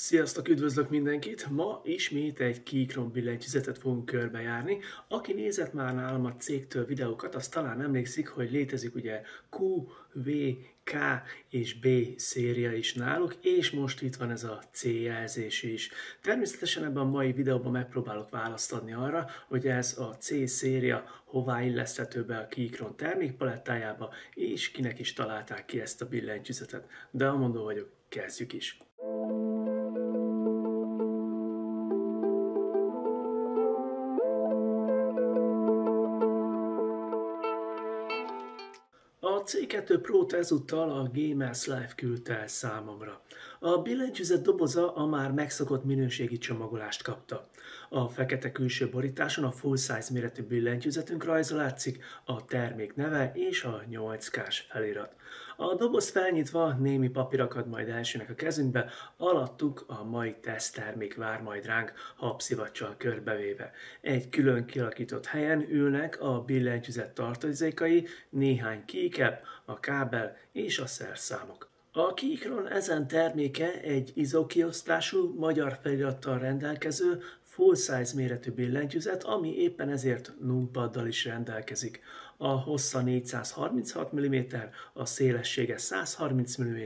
Sziasztok, üdvözlök mindenkit! Ma ismét egy Keychron billentyűzetet fogunk körbejárni. Aki nézett már nálam a cégtől videókat, az talán emlékszik, hogy létezik ugye Q, V, K és B széria is náluk, és most itt van ez a C jelzés is. Természetesen ebben a mai videóban megpróbálok választ adni arra, hogy ez a C széria hová illeszthető be a Keychron termékpalettájába, és kinek is találták ki ezt a billentyűzetet. De amondó vagyok, kezdjük is! A C2 Pro-t ezúttal a Gamers Life küldte el számomra. A billentyűzet doboza a már megszokott minőségi csomagolást kapta. A fekete külső borításon a full size méretű billentyűzetünk rajza látszik, a termék neve és a 8K-s felirat. A doboz felnyitva némi papír akad majd elsőnek a kezünkbe, alattuk a mai teszttermék vár majd ránk habszivacsal körbevéve. Egy külön kialakított helyen ülnek a billentyűzet tartozékai, néhány keycap, a kábel és a szerszámok. A Keychron ezen terméke egy ISO kiosztású, magyar felirattal rendelkező, full size méretű billentyűzet, ami éppen ezért numpaddal is rendelkezik. A hossza 436 mm, a szélessége 130 mm,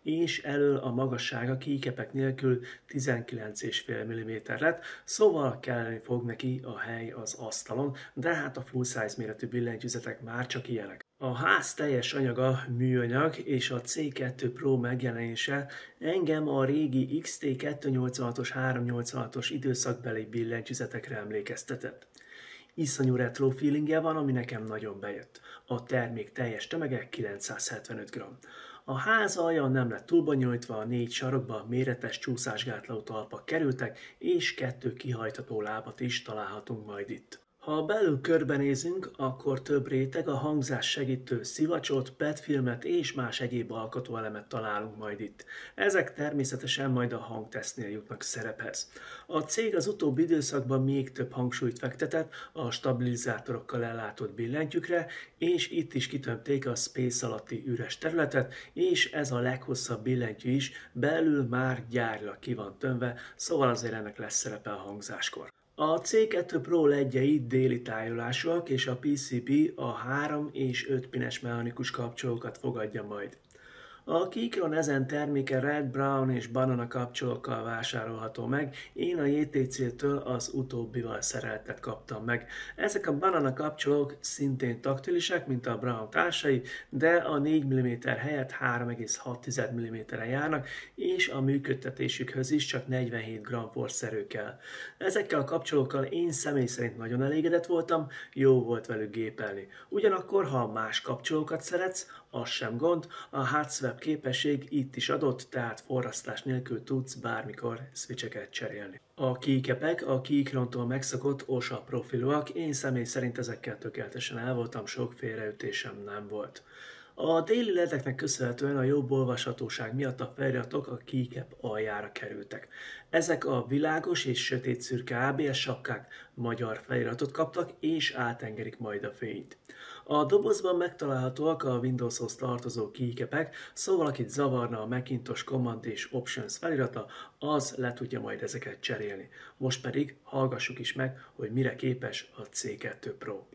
és elől a magassága keycapek nélkül 19,5 mm lett, szóval kelleni fog neki a hely az asztalon, de hát a full size méretű billentyűzetek már csak ilyenek. A ház teljes anyaga műanyag, és a C2 Pro megjelenése engem a régi XT286-os, 386-os időszakbeli billentyűzetekre emlékeztetett. Iszonyú retro feelingje van, ami nekem nagyon bejött. A termék teljes tömege 975 g. A ház alja nem lett túlbonyolítva, a 4 sarokba méretes csúszásgátló talpak kerültek, és 2 kihajtható lábat is találhatunk majd itt. Ha belül körbenézünk, akkor több réteg a hangzás segítő szivacsot, petfilmet és más egyéb alkotóelemet találunk majd itt. Ezek természetesen majd a hangtesztnél jutnak szerephez. A cég az utóbbi időszakban még több hangsúlyt fektetett a stabilizátorokkal ellátott billentyűkre, és itt is kitömték a space alatti üres területet, és ez a leghosszabb billentyű is belül már gyárilag ki van tömve, szóval azért ennek lesz szerepe a hangzáskor. A C2 Pro ledjei déli tájolásúak, és a PCB a 3 és 5 pines mechanikus kapcsolókat fogadja majd. A Keychron ezen terméke Red, Brown és Banana kapcsolókkal vásárolható meg, én a JTC-től az utóbbival szereltet kaptam meg. Ezek a Banana kapcsolók szintén taktilisek, mint a Brown társai, de a 4 mm helyett 3,6 mm-en járnak, és a működtetésükhöz is csak 47 g forszerő kell. Ezekkel a kapcsolókkal én személy szerint nagyon elégedett voltam, jó volt velük gépelni. Ugyanakkor, ha más kapcsolókat szeretsz, az sem gond, a HardSwap képesség itt is adott, tehát forrasztás nélkül tudsz bármikor switcheket cserélni. A keycapek a Keychrontól megszokott OSA profilúak, én személy szerint ezekkel tökéletesen el voltam, sok félreütésem nem volt. A déli ledeknek köszönhetően a jobb olvashatóság miatt a feliratok a keycap aljára kerültek. Ezek a világos és sötét szürke ABS sapkák magyar feliratot kaptak, és átengedik majd a fényt. A dobozban megtalálhatóak a Windowshoz tartozó keycapek, szóval akit zavarna a Macintosh Command és Options felirata, az le tudja majd ezeket cserélni. Most pedig hallgassuk is meg, hogy mire képes a C2 Pro.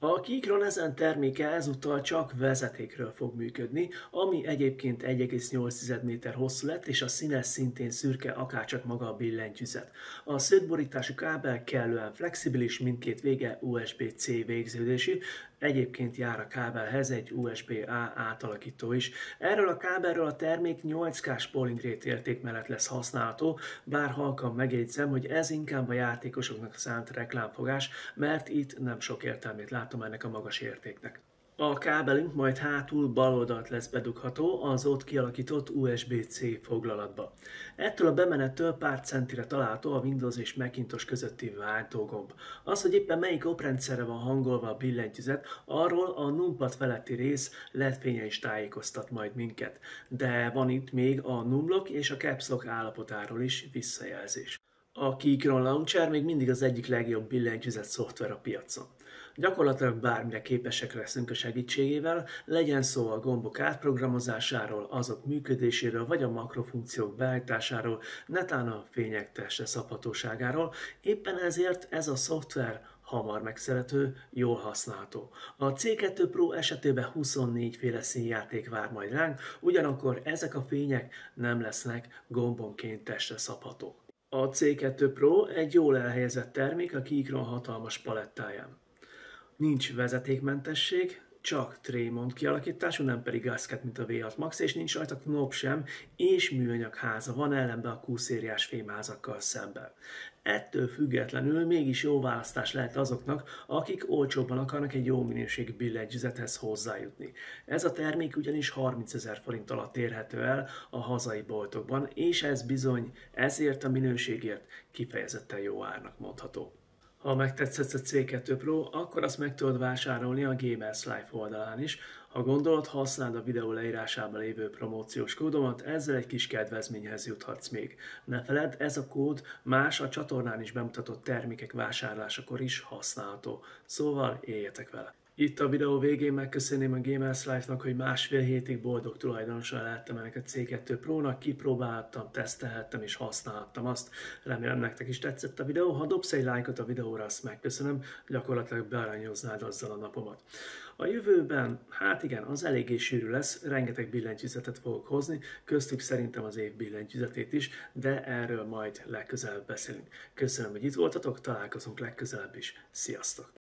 A Keychron ezen terméke ezúttal csak vezetékről fog működni, ami egyébként 1,8 méter hosszú lett, és a színe szintén szürke, akárcsak maga a billentyűzet. A szögborítású kábel kellően flexibilis, mindkét vége USB-C végződésű, egyébként jár a kábelhez egy USB-A átalakító is. Erről a kábelről a termék 8K-s polling rate érték mellett lesz használható, bár halkan megjegyzem, hogy ez inkább a játékosoknak szánt reklámfogás, mert itt nem sok értelmét látom ennek a magas értéknek. A kábelünk majd hátul bal oldalt lesz bedugható az ott kialakított USB-C foglalatba. Ettől a bemenettől pár centire található a Windows és Macintosh közötti váltógomb. Az, hogy éppen melyik oprendszerre van hangolva a billentyűzet, arról a numpad feletti rész LED fénye is tájékoztat majd minket. De van itt még a numlock és a caps lock állapotáról is visszajelzés. A Keychron Launcher még mindig az egyik legjobb billentyűzet szoftver a piacon. Gyakorlatilag bármire képesek leszünk a segítségével, legyen szó a gombok átprogramozásáról, azok működéséről, vagy a makrofunkciók beállításáról, netán a fények testre szabhatóságáról. Éppen ezért ez a szoftver hamar megszerető, jól használható. A C2 Pro esetében 24 féle színjáték vár majd ránk, ugyanakkor ezek a fények nem lesznek gombonként testre szabhatók. A C2 Pro egy jól elhelyezett termék a Keychron hatalmas palettáján. Nincs vezetékmentesség, csak trémont kialakítású, nem pedig gasket, mint a V6 Max, és nincs rajta knop sem, és műanyag háza van ellenben a Q-szériás fémházakkal szemben. Ettől függetlenül mégis jó választás lehet azoknak, akik olcsóbban akarnak egy jó minőségű billentyűzethez hozzájutni. Ez a termék ugyanis 30 000 forint alatt érhető el a hazai boltokban, és ez bizony ezért a minőségért kifejezetten jó árnak mondható. Ha megtetszett a C2 Pro, akkor azt meg tudod vásárolni a Gamers Life oldalán is. Ha gondolod, használd a videó leírásában lévő promóciós kódomat, ezzel egy kis kedvezményhez juthatsz még. Ne feledd, ez a kód más a csatornán is bemutatott termékek vásárlásakor is használható. Szóval éljetek vele! Itt a videó végén megköszönném a Gamers Life-nak, hogy másfél hétig boldog tulajdonosa lehettem ennek a C2 Pro-nak, kipróbáltam, tesztelhettem és használhattam azt. Remélem nektek is tetszett a videó, ha dobsz egy lájkot a videóra, azt megköszönöm, gyakorlatilag bearanyoznád azzal a napomat. A jövőben, hát igen, az eléggé sűrű lesz, rengeteg billentyűzetet fogok hozni, köztük szerintem az év billentyűzetét is, de erről majd legközelebb beszélünk. Köszönöm, hogy itt voltatok, találkozunk legközelebb is, sziasztok!